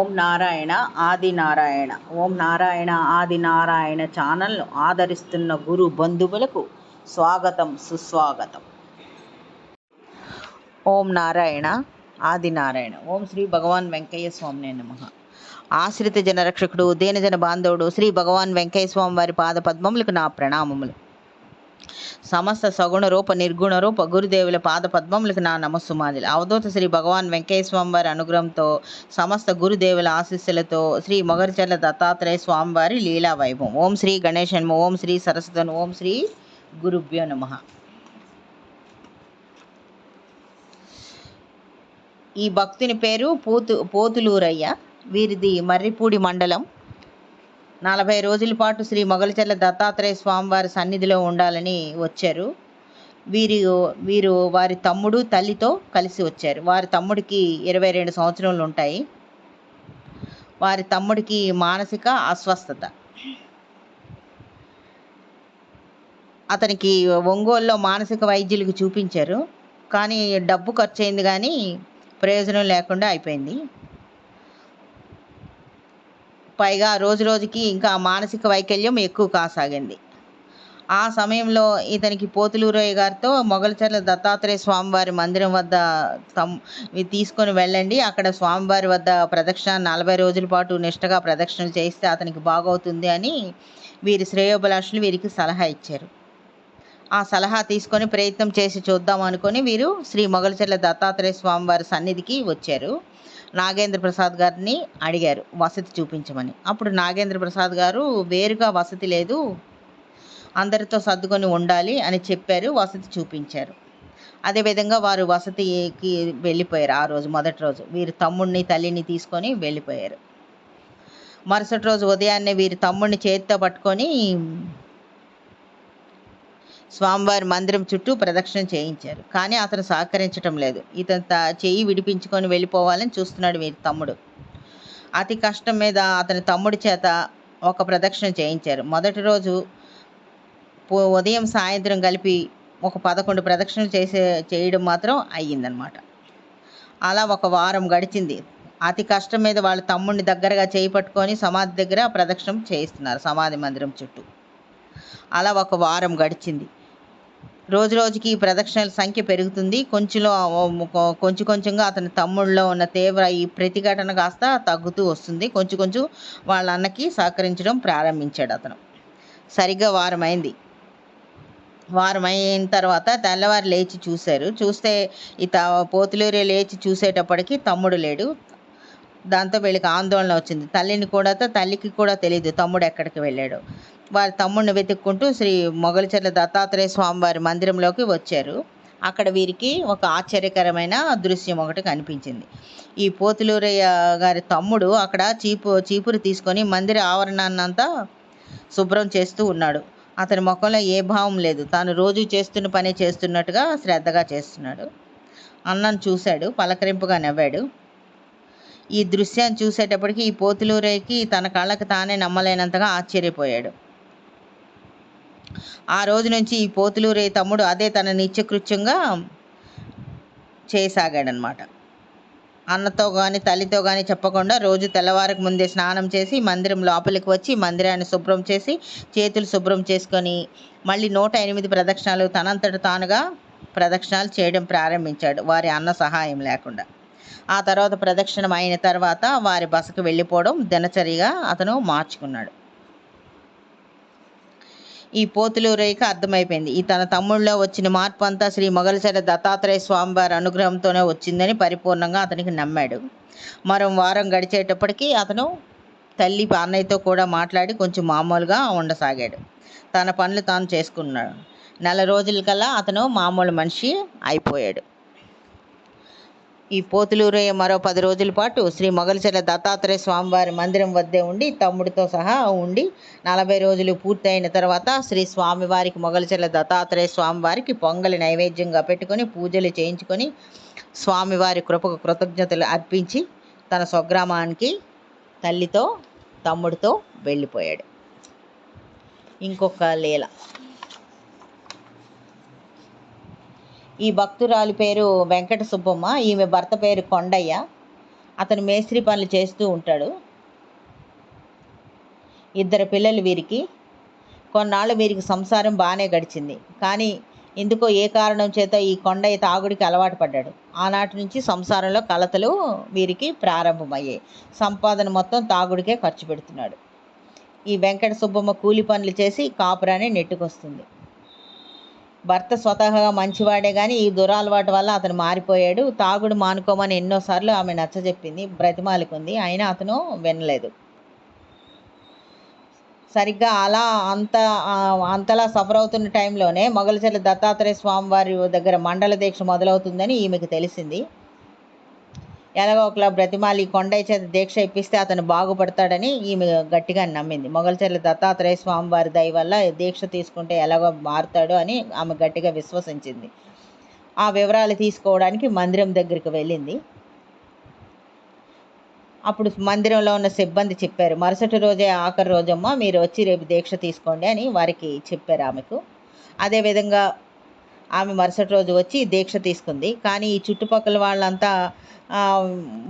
ఓం నారాయణ ఆది నారాయణ. ఓం నారాయణ ఆది నారాయణ ఛానల్ను ఆదరిస్తున్న గురు బంధువులకు స్వాగతం, సుస్వాగతం. ఓం నారాయణ ఆది నారాయణ. ఓం శ్రీ భగవాన్ వెంకయ్య స్వామినే నమః. ఆశ్రిత జనరక్షకుడు, దీనజన బాంధవుడు శ్రీ భగవాన్ వెంకయ్య స్వామి వారి పాద పద్మములకు నా ప్రణామములు. సమస్త సగుణ రూప నిర్గుణ రూప గురుదేవుల పాద పద్మములకు నా నమస్సుమాదిలు. అవధూత శ్రీ భగవాన్ వెంకయ్య స్వామి వారి అనుగ్రహంతో, సమస్త గురుదేవుల ఆశీస్సులతో శ్రీ మొగరిచర్ల దత్తాత్రేయ స్వామివారి లీలా వైభవం. ఓం శ్రీ గణేశన్, ఓం శ్రీ సరస్వతన్, ఓం శ్రీ గురుభ్యో నమః. ఈ భక్తుని పేరు పోతులూరయ్య. వీరిది మర్రిపూడి మండలం. 40 రోజుల పాటు శ్రీ మొగలిచర్ల దత్తాత్రేయ స్వామివారి సన్నిధిలో ఉండాలని వచ్చారు. వీరు వారి తమ్ముడు తల్లితో కలిసి వచ్చారు. వారి తమ్ముడికి 22 సంవత్సరాలు ఉంటాయి. వారి తమ్ముడికి మానసిక అస్వస్థత. అతనికి ఒంగోలులో మానసిక వైద్యులకు చూపించారు. కానీ డబ్బు ఖర్చు అయింది, కానీ ప్రయోజనం లేకుండా అయిపోయింది. పైగా రోజు రోజుకి ఇంకా మానసిక వైకల్యం ఎక్కువ కాసాగింది. ఆ సమయంలో ఇతనికి పోతులూరయ్య గారితో మొగలిచర్ల దత్తాత్రేయ స్వామివారి మందిరం వద్ద తీసుకొని వెళ్ళండి, అక్కడ స్వామివారి వద్ద ప్రదక్షిణ 40 రోజుల పాటు నిష్టగా ప్రదక్షిణలు చేయిస్తే అతనికి బాగవుతుంది అని వీరి శ్రేయోభిలాషులు వీరికి సలహా ఇచ్చారు. ఆ సలహా తీసుకొని ప్రయత్నం చేసి చూద్దాం అనుకొని వీరు శ్రీ మొగలిచర్ల దత్తాత్రేయ స్వామివారి సన్నిధికి వచ్చారు. నాగేంద్ర ప్రసాద్ గారిని అడిగారు వసతి చూపించమని. అప్పుడు నాగేంద్ర ప్రసాద్ గారు వేరుగా వసతి లేదు, అందరితో సర్దుకొని ఉండాలి అని చెప్పారు. వసతి చూపించారు. అదేవిధంగా వారు వసతికి వెళ్ళిపోయారు. ఆ రోజు మొదటి రోజు వీరి తమ్ముడిని తల్లిని తీసుకొని వెళ్ళిపోయారు. మరుసటి రోజు ఉదయాన్నే వీరి తమ్ముడిని చేతితో పట్టుకొని స్వామివారి మందిరం చుట్టూ ప్రదక్షిణ చేయించారు. కానీ అతను సహకరించటం లేదు. ఇతను చెయ్యి విడిపించుకొని వెళ్ళిపోవాలని చూస్తున్నాడు వీరి తమ్ముడు. అతి కష్టం మీద అతని తమ్ముడి చేత ఒక ప్రదక్షిణ చేయించారు. మొదటి రోజు ఉదయం సాయంత్రం కలిపి ఒక 11 ప్రదక్షిణలు చేయడం మాత్రం అయ్యిందనమాట. అలా ఒక వారం గడిచింది. అతి కష్టం మీద వాళ్ళ తమ్ముడిని దగ్గరగా చేయి పట్టుకొని సమాధి దగ్గర ప్రదక్షిణం చేయిస్తున్నారు, సమాధి మందిరం చుట్టూ. అలా ఒక వారం గడిచింది. రోజు రోజుకి ఈ ప్రదక్షిణల సంఖ్య పెరుగుతుంది. కొంచెంగా అతని తమ్ముళ్ళలో ఉన్న తీవ్ర ఈ ప్రతిఘటన కాస్త తగ్గుతూ వస్తుంది. కొంచెం వాళ్ళ అన్నకి సహకరించడం ప్రారంభించాడు అతను. సరిగ్గా వారం అయిన తర్వాత తెల్లవారు లేచి చూశారు. చూస్తే పోతులూరి లేచి చూసేటప్పటికి తమ్ముడు లేడు. దాంతో వీళ్ళకి ఆందోళన వచ్చింది. తల్లికి కూడా తెలియదు తమ్ముడు ఎక్కడికి వెళ్ళాడు. వారి తమ్ముడిని వెతుక్కుంటూ శ్రీ మొగలిచర్ల దత్తాత్రేయ స్వామివారి మందిరంలోకి వచ్చారు. అక్కడ వీరికి ఒక ఆశ్చర్యకరమైన దృశ్యం ఒకటి కనిపించింది. ఈ పోతులూరయ్య గారి తమ్ముడు అక్కడ చీపురు తీసుకొని మందిర ఆవరణాన్నంతా శుభ్రం చేస్తూ ఉన్నాడు. అతని ముఖంలో ఏ భావం లేదు. తాను రోజు చేస్తున్న పని చేస్తున్నట్టుగా శ్రద్ధగా చేస్తున్నాడు. అన్నను చూశాడు, పలకరింపుగా నవ్వాడు. ఈ దృశ్యాన్ని చూసేటప్పటికి ఈ పోతులూరయ్యకి తన కళ్ళకు తానే నమ్మలేనంతగా ఆశ్చర్యపోయాడు. ఆ రోజు నుంచి ఈ పోతులూరయ్య తమ్ముడు అదే తన నిత్యకృత్యంగా చేయసాగాడనమాట. అన్నతో కానీ తల్లితో కానీ చెప్పకుండా రోజు తెల్లవారికి ముందే స్నానం చేసి మందిరం లోపలికి వచ్చి మందిరాన్ని శుభ్రం చేసి చేతులు శుభ్రం చేసుకొని మళ్ళీ 108 ప్రదక్షిణాలు తనంతట తానుగా ప్రదక్షిణాలు చేయడం ప్రారంభించాడు, వారి అన్న సహాయం లేకుండా. ఆ తర్వాత ప్రదక్షిణం అయిన తర్వాత వారి బసకు వెళ్ళిపోవడం దినచర్యగా అతను మార్చుకున్నాడు. ఈ పోతులూరయ్యకి అర్థమైపోయింది, ఈ తన తమ్ముళ్ళలో వచ్చిన మార్పు అంతా శ్రీ మొగలిచర్ల దత్తాత్రేయ స్వామివారి అనుగ్రహంతోనే వచ్చిందని పరిపూర్ణంగా అతనికి నమ్మాడు. మరో వారం గడిచేటప్పటికీ అతను తల్లి అన్నయ్యతో కూడా మాట్లాడి కొంచెం మామూలుగా ఉండసాగాడు. తన పనులు తాను చేసుకున్నాడు. 4 రోజులకల్లా అతను మామూలు మనిషి అయిపోయాడు. ఈ పోతులూరయ్య మరో 10 రోజుల పాటు శ్రీ మొగలిచర్ల దత్తాత్రేయ స్వామివారి మందిరం వద్దే ఉండి తమ్ముడితో సహా ఉండి 40 రోజులు పూర్తయిన తర్వాత శ్రీ స్వామివారికి మొగలిచర్ల దత్తాత్రేయ స్వామివారికి పొంగలి నైవేద్యంగా పెట్టుకొని పూజలు చేయించుకొని స్వామివారి కృపకు కృతజ్ఞతలు అర్పించి తన స్వగ్రామానికి తల్లితో తమ్ముడితో వెళ్ళిపోయాడు. ఇంకొక లీల. ఈ భక్తురాలి పేరు వెంకట సుబ్బమ్మ. ఈమె భర్త పేరు కొండయ్య. అతను మేస్త్రి పనులు చేస్తూ ఉంటాడు. 2 పిల్లలు వీరికి. కొన్నాళ్ళు వీరికి సంసారం బాగానే గడిచింది. కానీ ఎందుకో ఏ కారణం చేత ఈ కొండయ్య తాగుడికి అలవాటు పడ్డాడు. ఆనాటి నుంచి సంసారంలో కలతలు వీరికి ప్రారంభమయ్యాయి. సంపాదన మొత్తం తాగుడికే ఖర్చు పెడుతున్నాడు. ఈ వెంకట సుబ్బమ్మ కూలి పనులు చేసి కాపురాన్ని నెట్టుకొస్తుంది. భర్త స్వతహాగా మంచివాడే కానీ ఈ దురలవాటు వల్ల అతను మారిపోయాడు. తాగుడు మానుకోమని ఎన్నోసార్లు ఆమె నచ్చజెప్పింది, బ్రతిమాలుకుంది. అయినా అతను వినలేదు. సరిగ్గా అలా అంతలా సఫర్ అవుతున్న టైంలోనే మొగలిచెర్ల దత్తాత్రేయ స్వామి వారి దగ్గర మండల దీక్ష మొదలవుతుందని ఈమెకు తెలిసింది. ఎలాగో ఒకలా బ్రతిమాలి కొండయ్య చేత దీక్ష ఇప్పిస్తే అతను బాగుపడతాడని ఈమె గట్టిగా నమ్మింది. మొగలిచెర్ల దత్తాత్రేయ స్వామి వారి దయ వల్ల దీక్ష తీసుకుంటే ఎలాగో మారుతాడు అని ఆమె గట్టిగా విశ్వసించింది. ఆ వివరాలు తీసుకోవడానికి మందిరం దగ్గరికి వెళ్ళింది. అప్పుడు మందిరంలో ఉన్న సిబ్బంది చెప్పారు, మరుసటి రోజే ఆఖరి రోజమ్మా, మీరు వచ్చి రేపు దీక్ష తీసుకోండి అని వారికి చెప్పారు ఆమెకు. అదేవిధంగా ఆమె మరుసటి రోజు వచ్చి దీక్ష తీసుకుంది. కానీ ఈ చుట్టుపక్కల వాళ్ళంతా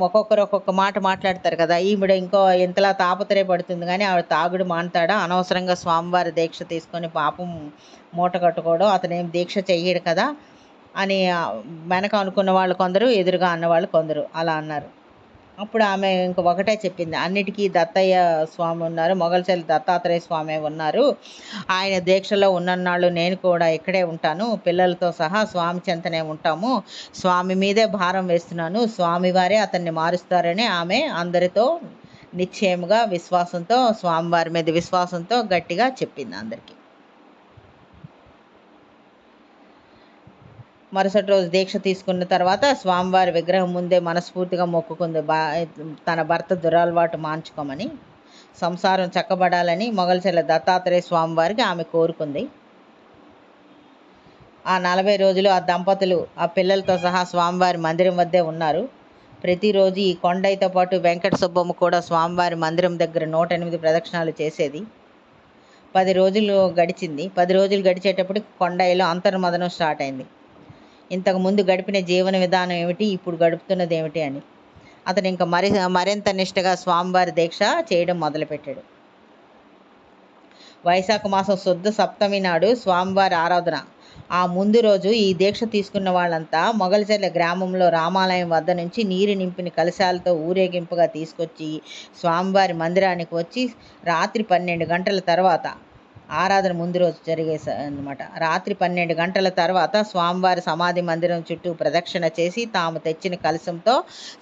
ఒక్కొక్కరు ఒక్కొక్క మాట మాట్లాడతారు కదా, ఈవిడ ఇంకో ఇంతలా తాపత్రయపడుతుంది కానీ ఆవిడ తాగుడు మానతాడా, అనవసరంగా స్వామివారి దీక్ష తీసుకొని పాపం మూట కట్టుకోవడం, అతనేం దీక్ష చెయ్యడు కదా అని వెనక అనుకున్న వాళ్ళు కొందరు, ఎదురుగా అన్నవాళ్ళు కొందరు అలా అన్నారు. అప్పుడు ఆమె ఇంక ఒకటే చెప్పింది, అన్నిటికీ దత్తయ్య స్వామి ఉన్నారు, మొగలిచెర్ల దత్తాత్రేయ స్వామి ఉన్నారు. ఆయన దీక్షలో ఉన్నన్నాళ్ళు నేను కూడా ఇక్కడే ఉంటాను, పిల్లలతో సహా స్వామి చెంతనే ఉంటాము. స్వామి మీదే భారం వేస్తున్నాను, స్వామివారే అతన్ని మారుస్తారని ఆమె అందరితో నిశ్చయముగా విశ్వాసంతో, స్వామివారి మీద విశ్వాసంతో గట్టిగా చెప్పింది అందరికీ. మరుసటి రోజు దీక్ష తీసుకున్న తర్వాత స్వామివారి విగ్రహం ముందే మనస్ఫూర్తిగా మొక్కుకుంది, తన భర్త దురలవాటు మాన్చుకోమని, సంసారం చక్కబడాలని మొగలిచెర్ల దత్తాత్రేయ స్వామివారికి ఆమె కోరుకుంది. ఆ 40 రోజులు ఆ దంపతులు ఆ పిల్లలతో సహా స్వామివారి మందిరం వద్దే ఉన్నారు. ప్రతిరోజు ఈ కొండయ్యతో పాటు వెంకట సుబ్బమ్మ కూడా స్వామివారి మందిరం దగ్గర 108 ప్రదక్షిణాలు చేసేది. 10 రోజులు గడిచింది. 10 రోజులు గడిచేటప్పటికి కొండయ్యలో అంతర్మదనం స్టార్ట్ అయింది. ఇంతకుముందు గడిపిన జీవన విధానం ఏమిటి, ఇప్పుడు గడుపుతున్నది ఏమిటి అని. అతను ఇంకా మరింత నిష్టగా స్వామివారి దీక్ష చేయడం మొదలుపెట్టాడు. వైశాఖ మాసం శుద్ధ సప్తమి నాడు స్వామివారి ఆరాధన. ఆ ముందు రోజు ఈ దీక్ష తీసుకున్న వాళ్ళంతా మొగలిచెర్ల గ్రామంలో రామాలయం వద్ద నుంచి నీరు నింపిన కలశాలతో ఊరేగింపుగా తీసుకొచ్చి స్వామివారి మందిరానికి వచ్చి రాత్రి 12 గంటల తర్వాత, ఆరాధన ముందు రోజు జరిగేసన్నమాట, రాత్రి 12 గంటల తర్వాత స్వామివారి సమాధి మందిరం చుట్టూ ప్రదక్షిణ చేసి తాము తెచ్చిన కలశంతో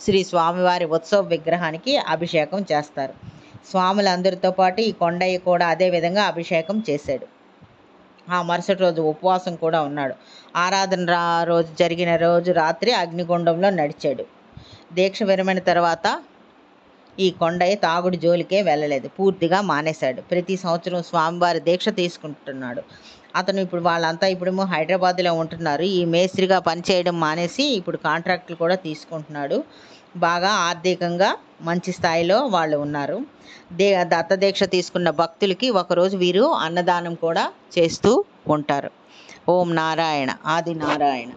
శ్రీ స్వామివారి ఉత్సవ విగ్రహానికి అభిషేకం చేస్తారు. స్వాములందరితో పాటు ఈ కొండయ్య కూడా అదే విధంగా అభిషేకం చేశాడు. ఆ మరుసటి రోజు ఉపవాసం కూడా ఉన్నాడు. ఆరాధన రోజు జరిగిన రోజు రాత్రి అగ్నిగుండంలో నడిచాడు. దీక్ష విరమణ తర్వాత ఈ కొండయ్య తాగుడు జోలికే వెళ్ళలేదు, పూర్తిగా మానేశాడు. ప్రతి సంవత్సరం స్వామివారి దీక్ష తీసుకుంటున్నాడు. అతను ఇప్పుడు వాళ్ళంతా ఇప్పుడేమో హైదరాబాద్లో ఉంటున్నారు. ఈ మేస్త్రిగా పనిచేయడం మానేసి ఇప్పుడు కాంట్రాక్టులు కూడా తీసుకుంటున్నాడు. బాగా ఆర్థికంగా మంచి స్థాయిలో వాళ్ళు ఉన్నారు. దత్త దీక్ష తీసుకున్న భక్తులకి ఒకరోజు వీరు అన్నదానం కూడా చేస్తూ ఉంటారు. ఓం నారాయణ ఆది నారాయణ.